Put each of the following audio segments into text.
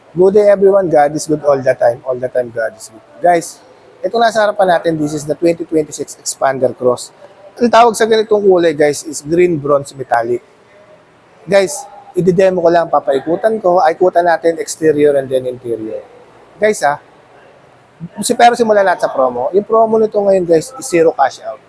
Good day everyone, God is good all the time God is good. Guys, ito nasa harapan natin, this is the 2026 Expander Cross. Ang tawag sa ganitong kulay guys is green bronze metallic. Guys, i-demo ko lang, papaikutan ko, ikutan natin exterior and then interior. Guys pero simula natin sa promo. Yung promo nito ngayon guys is zero cash out.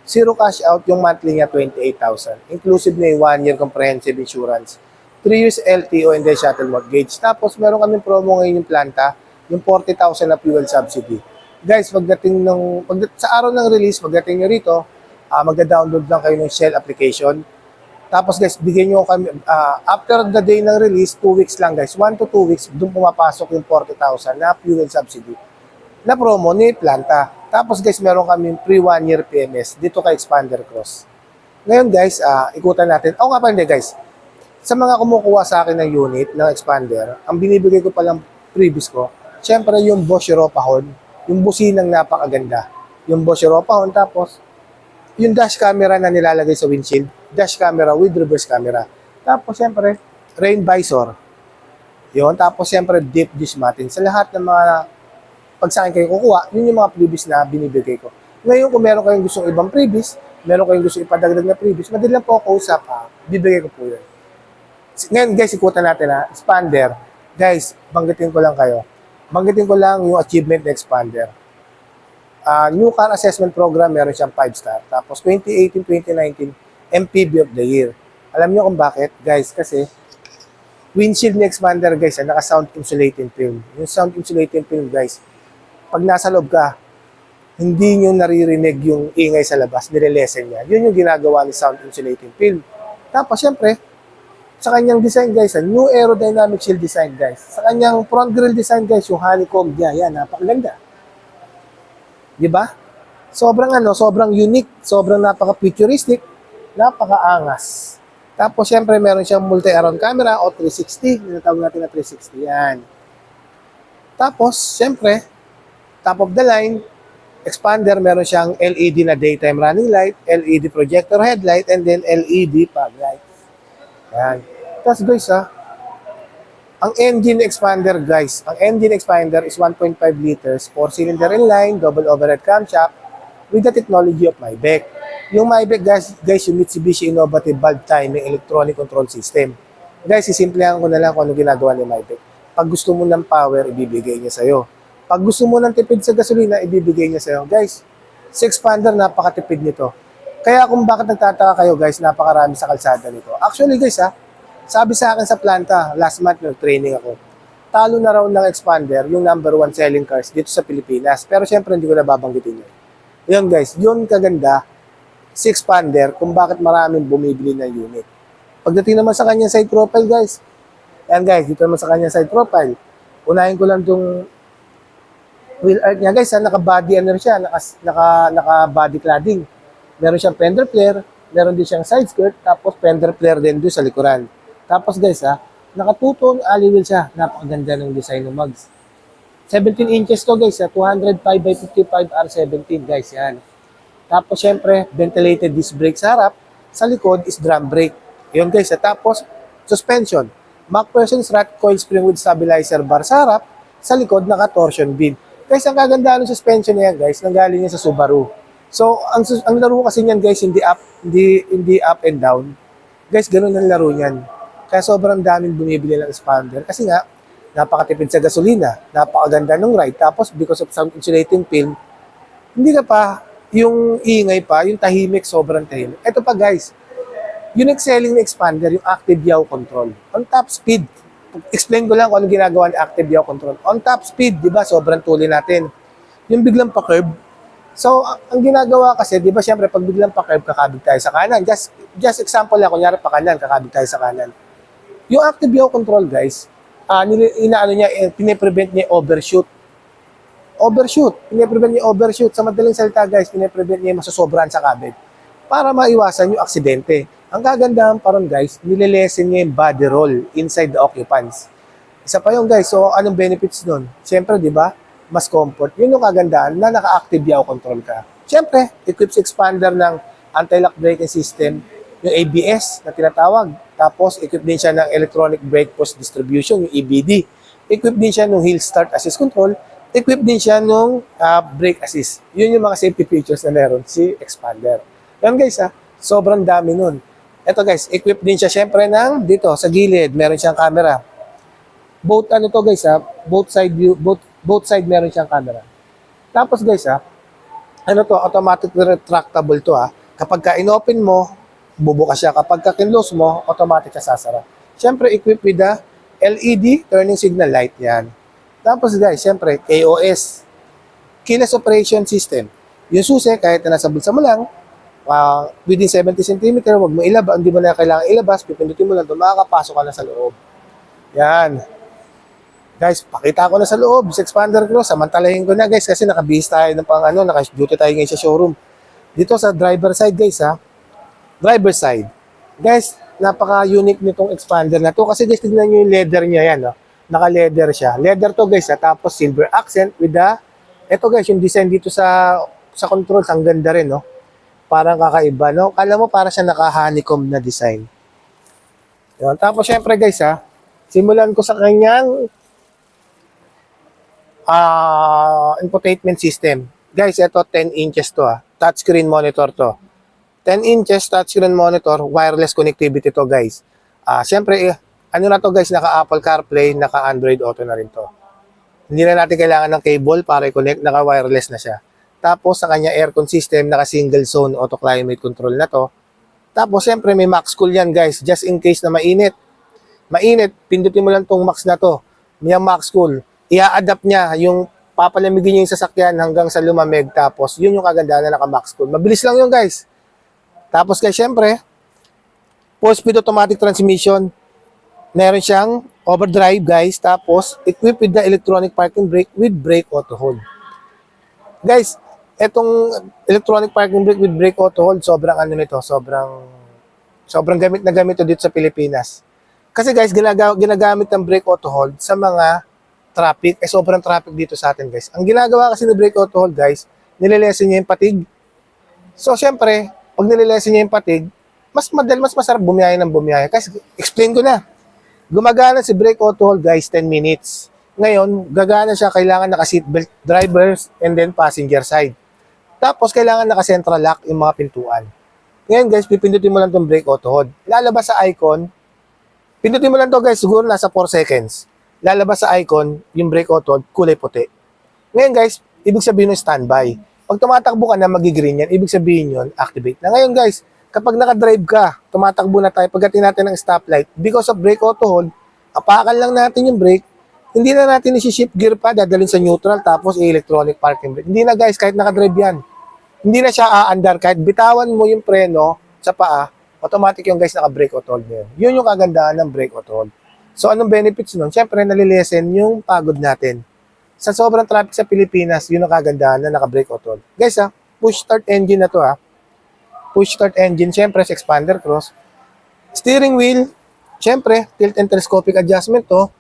Zero cash out, yung monthly niya 28,000. Inclusive na yung 1 year comprehensive insurance. 3 years LTO and then shuttle mortgage. Tapos meron kaming promo ngayon yung planta, yung 40,000 na fuel subsidy. Guys, sa araw ng release, pagdating nyo rito, magda-download lang kayo ng Shell application. Tapos guys, bigyan nyo kami, after the day ng release, 2 weeks lang guys, 1 to 2 weeks, doon pumapasok yung 40,000 na fuel subsidy na promo ni planta. Tapos guys, meron kami free 1 year PMS dito kay Expander Cross. Ngayon guys, ikutan natin. O nga pa hindi guys, sa mga kumukuha sa akin ng unit, ng expander, ang binibigay ko palang previous ko, syempre yung Bosch Europa horn, yung businang napakaganda. Yung Bosch Europa horn, tapos yung dash camera na nilalagay sa windshield, dash camera with reverse camera. Tapos syempre, rain visor. Yun, tapos syempre deep dish matin. Sa lahat ng mga pag sa akin kayo kukuha, yun yung mga previous na binibigay ko. Ngayon, kung meron kayong gustong ibang previous, meron kayong gustong ipadagdag na previous, madali lang po ako usap, bibigay ko po yun. Ngayon, guys, ikutan natin expander. Guys, banggitin ko lang kayo. Banggitin ko lang yung achievement na expander. New Car Assessment Program, meron siyang 5-star. Tapos 2018-2019, MPB of the Year. Alam niyo kung bakit? Guys, kasi windshield ni expander, guys, naka-sound insulating film. Yung sound insulating film, guys, pag nasa loob ka, hindi nyo naririnig yung ingay sa labas, nire-lessen niya. Yun yung ginagawa ni sound insulating film. Tapos, syempre, sa kanyang design, guys, new aerodynamic shield design, guys. Sa kanyang front grille design, guys, yung honeycomb niya, yan, napakaganda. Di ba? Sobrang unique, sobrang napaka-futuristic, napaka-angas. Tapos, syempre, meron siyang multi-around camera o 360. Tinatawag natin na 360, yan. Tapos, syempre, top of the line, expander, meron siyang LED na daytime running light, LED projector headlight, and then LED fog light. Yan. Tapos guys ang engine expander guys, ang engine expander is 1.5 liters, 4-cylinder inline, double overhead camshaft with the technology of Maybach. Yung Maybach guys, yung Mitsubishi Innovative Valve Timing Electronic Control System. Guys, isimplihan ko na lang kung ano ginagawa ni Maybach. Pag gusto mo ng power, ibibigay niya sa'yo. Pag gusto mo ng tipid sa gasolina, ibibigay niya sa'yo. Guys, si expander, napakatipid nito. Kaya kung bakit nagtataka kayo, guys, napakarami sa kalsada nito. Actually, guys, sabi sa akin sa planta, last month, nag-training ako. Talo na raw ng expander, yung number 1 selling cars dito sa Pilipinas. Pero syempre, hindi ko na babanggitin yun. Yun, guys, yun kaganda, si expander, kung bakit maraming bumibili ng unit. Pagdating naman sa kanyang side profile, guys, yan guys, dito naman sa kanyang side profile, unahin ko lang itong wheel arch niya guys, naka-body siya, naka-body cladding. Meron siyang fender flare, meron din siyang side skirt, tapos fender flare din doon sa likuran. Tapos guys naka-two-tone alloy wheel siya. Napakaganda ng design ng mugs. 17 inches to guys, 205 by 55 R17 guys, yan. Tapos syempre, ventilated disc brake sa harap, sa likod is drum brake. Yun guys, tapos suspension. MacPherson's rat coil spring with stabilizer bar sa harap, sa likod naka-torsion beam. Guys, ang kagandahan ng suspension niya guys, nanggaling niya sa Subaru. So, ang laro kasi niyan guys, hindi up and down. Guys, ganun ang laro niyan. Kaya sobrang daming bumibili ng expander. Kasi nga, napakatipid sa gasolina, napakaganda ng ride. Tapos, because of sound insulating film, hindi ka pa, yung ingay pa, yung tahimik, sobrang tahimik. Ito pa guys, unique selling ng expander, yung active yaw control. On top speed, explain ko lang kung ano ginagawa ng active yaw control. On top speed, di ba, sobrang tuloy natin. Yung biglang pa-curve. So, ang ginagawa kasi, di ba, syempre, pag biglang pa-curve, kakabig tayo sa kanan. Just example lang, kunyari pa kanan, kakabig tayo sa kanan. Yung active yaw control, guys, piniprevent niya overshoot. Piniprevent niya overshoot. Sa madaling salita, guys, piniprevent niya masasobrahan sa kabig para maiwasan yung aksidente. Ang kagandahan pa ron guys, nililesen niya yung body roll inside the occupants. Isa pa yung guys, so anong benefits nun? Siyempre, di ba? Mas comfort. Yun yung kagandahan na naka-active yaw control ka. Siyempre, equips expander ng anti-lock braking system, yung ABS na tinatawag. Tapos, equip din siya ng electronic brake force distribution, yung EBD. equipped din siya ng hill start assist control, equipped din siya ng brake assist. Yun yung mga safety features na meron si Expander. Yan guys sobrang dami nun. Ito guys, equipped din siya syempre ng dito sa gilid, meron siyang camera. Both ano to guys both side view, both side meron siyang camera. Tapos guys ano to, automatic retractable to Kapag ka inopen mo, bubukas siya. Kapag ka kinlose mo, automatic siya sasara. Syempre equipped with the LED turning signal light yan. Tapos guys, syempre KOS, Keyless Operation System. Yung susi, kahit na nasa bulsa mo lang, within 70 cm, wag mo ilabas, hindi mo na kailangan ilabas, pipindutin mo lang ito, makakapasok ka na sa loob. Yan. Guys, pakita ko na sa loob, sa Expander Cross, samantalahin ko na guys, kasi nakabihis tayo ng naka-duty tayo ngayon sa showroom. Dito sa driver side guys driver side. Guys, napaka-unique nitong Expander na to, kasi guys, tignan nyo yung leather niya yan, naka-leather siya. Leather to guys tapos silver accent with the, eto guys, yung design dito sa controls, ang ganda rin, Parang kakaiba, Kala mo para siya naka-honeycomb na design. Yun. Tapos syempre guys simulan ko sa kanyang infotainment system. Guys, ito 10 inches to touchscreen monitor to. 10 inches touchscreen monitor, wireless connectivity to guys. Syempre, ano na to guys, naka Apple CarPlay, naka Android Auto na rin to. Hindi na natin kailangan ng cable para i-connect, naka wireless na siya. Tapos sa kanya aircon system, naka single zone auto climate control na to. Tapos syempre may max cool yan guys, just in case na mainit. Mainit, pindutin mo lang tong max na to. May max cool. Ia-adapt niya yung papalamigin niya yung sasakyan hanggang sa lumamig. Tapos yun yung kagandahan na naka max cool. Mabilis lang yun guys. Tapos guys syempre, 4-speed automatic transmission. Meron siyang overdrive guys. Tapos equipped with the electronic parking brake with brake auto hold. Guys, etong electronic parking brake with brake auto hold, sobrang gamit na gamit to dito sa Pilipinas. Kasi guys, ginagamit ng brake auto hold sa mga traffic, sobrang traffic dito sa atin guys. Ang ginagawa kasi ng brake auto hold guys, nililesen niya yung patig. So syempre, pag nililesen niya yung patig, mas masarap bumiyahe ng bumiyahe. Kasi explain ko na. Gumagana si brake auto hold guys 10 minutes. Ngayon, gagana siya, kailangan naka-seatbelt drivers and then passenger side. Tapos, kailangan naka-central lock yung mga pintuan. Ngayon guys, pipindutin mo lang itong brake auto hold. Lalabas sa icon, pindutin mo lang to guys, siguro nasa 4 seconds. Lalabas sa icon, yung brake auto hold, kulay puti. Ngayon guys, ibig sabihin ng standby. Pag tumatakbo ka na, magi-green yan, ibig sabihin yun, activate na. Ngayon guys, kapag naka-drive ka, tumatakbo na tayo, pagdating natin ng stoplight, because of brake auto hold, apakan lang natin yung brake, hindi na natin isi-shift gear pa, dadalhin sa neutral, tapos electronic parking brake. Hindi na guys, kahit naka-drive yan. Hindi na siya aandar, kahit bitawan mo yung preno sa paa, automatic yung guys naka-brake auto hold na yun. Yun yung kagandahan ng brake auto hold. So anong benefits nun? Siyempre, nalilesen yung pagod natin. Sa sobrang traffic sa Pilipinas, yun ang kagandahan na naka-brake auto hold. Guys push start engine na to Push start engine, siyempre sa Expander Cross. Steering wheel, siyempre, tilt and telescopic adjustment to.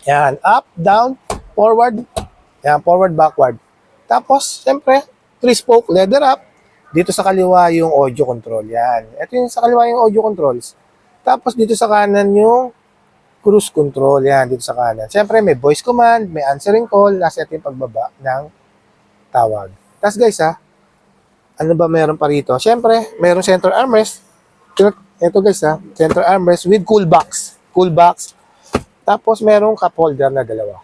Yan, up, down, forward. Yan, forward, backward. Tapos, siyempre, 3-spoke leather up. Dito sa kaliwa yung audio control. Yan. Ito yung sa kaliwa yung audio controls. Tapos, dito sa kanan yung cruise control. Yan, dito sa kanan. Siyempre, may voice command, may answering call. Nasa ito yung pagbaba ng tawag. Tapos, guys, ano ba meron pa rito? Siyempre, meron center armrest. Ito, guys, center armrest with cool box. Cool box. Tapos, merong cup holder na dalawa.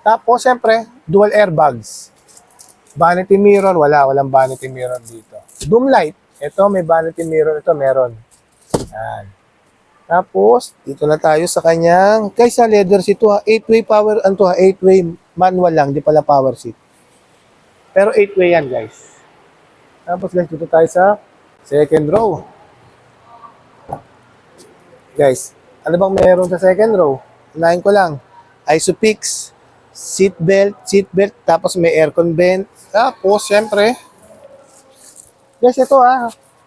Tapos, siyempre, dual airbags. Vanity mirror, walang vanity mirror dito. Doom light, ito may vanity mirror, ito meron. Yan. Tapos, dito na tayo sa kanyang, guys, leather seat to 8-way power, 8-way manual lang, di pala power seat. Pero 8-way yan, guys. Tapos, guys, dito tayo sa second row. Guys, ano bang meron sa second row? Unahin ko lang. Isofix, seatbelt, tapos may aircon vent. Tapos, syempre, guys, ito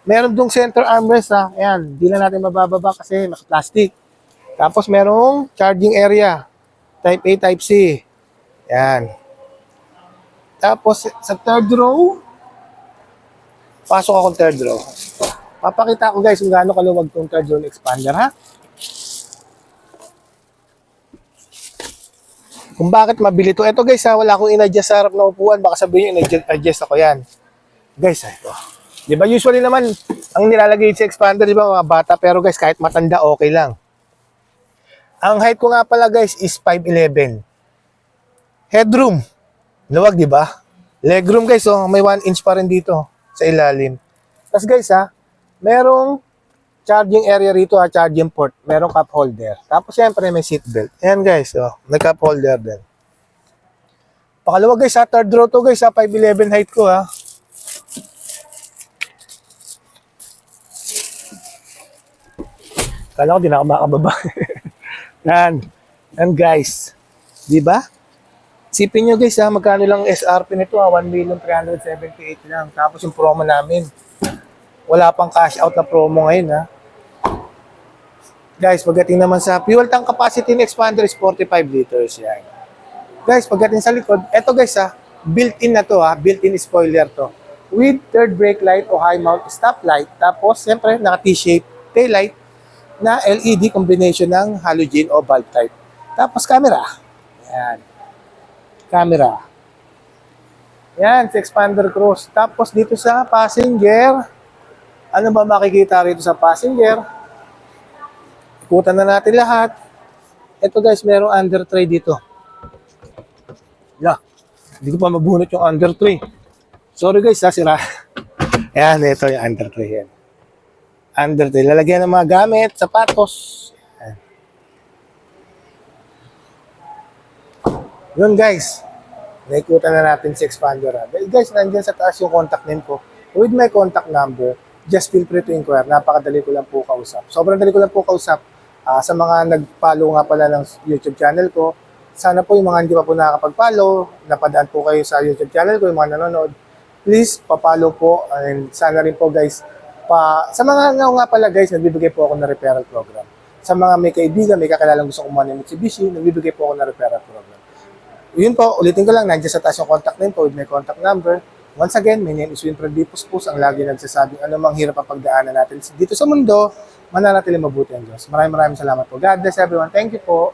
meron dong center armrest Ayan, di na natin mabababa kasi naka-plastic. Tapos, merong charging area. Type A, Type C. Ayan. Tapos, sa third row, pasok akong third row. Papakita ko guys kung gaano kaluwag tong third row Expander, Kung bakit mabili to. Ito guys ha, wala akong in-adjust sa harap na upuan. Baka sabihin nyo, in-adjust ako yan. Guys, ito. Di ba usually naman, ang nilalagay sa expander, di ba mga bata, pero guys, kahit matanda, okay lang. Ang height ko nga pala guys is 5'11". Headroom, luwag di ba? Legroom guys, oh, may 1 inch pa rin dito sa ilalim. Tapos guys ha, merong charging area rito ha, charging port, merong cup holder. Tapos syempre may seat belt. Ayan guys, oh, may cup holder din. Pakalawa guys ha, third row to guys ha, 5'11" height ko ha. Kala ko di na ako makababa. Yan. Yan guys. Di ba? Sipin nyo guys ha, magkano lang SRP nito ha, 1,378,000 lang. Tapos yung promo namin, wala pang cash out na promo ngayon ha. Guys, pagdating naman sa fuel tank capacity ng expander is 45 liters yan. Guys, pagdating sa likod, eto guys ha, built-in na to ha, built-in spoiler to. With third brake light o high mount stop light. Tapos, siyempre, naka T-shape tail light na LED combination ng halogen o bulb type. Tapos camera. Yan. Camera. Yan, sa expander cross. Tapos dito sa passenger, ano ba makikita rito sa passenger? Ikutan na natin lahat. Ito guys, merong under tray dito. Yeah. Hindi ko pa mabunot yung under tray. Sorry guys, ha, sira. Yan, ito yung under tray. Yan. Under tray. Lalagyan ng mga gamit, sapatos. Yan. Yun guys. Naikutan na natin si expander. Guys, nandiyan sa taas yung contact name ko. With my contact number, just feel free to inquire. Napakadali ko lang po kausap. Sobrang dali ko lang po kausap. Sa mga nag-follow nga pala ng YouTube channel ko, sana po yung mga hindi pa po nakakapag-follow, napadaan po kayo sa YouTube channel ko, yung mga nanonood, please, pa-follow po. And sana rin po guys, sa mga nga pala guys, nagbibigay po ako ng referral program. Sa mga may kaibigan, may kakalalang gusto kumuha ng Mitsubishi, nagbibigay po ako ng referral program. Yun po, ulitin ko lang, nandiyan sa taas yung contact name po with my contact number. Once again, my name is Winfred D. Puspus, ang lagi nagsasabing anumang hirap ang pagdaanan natin dito sa mundo, mananatiling mabuti ang Diyos. Maraming salamat po. God bless everyone. Thank you po.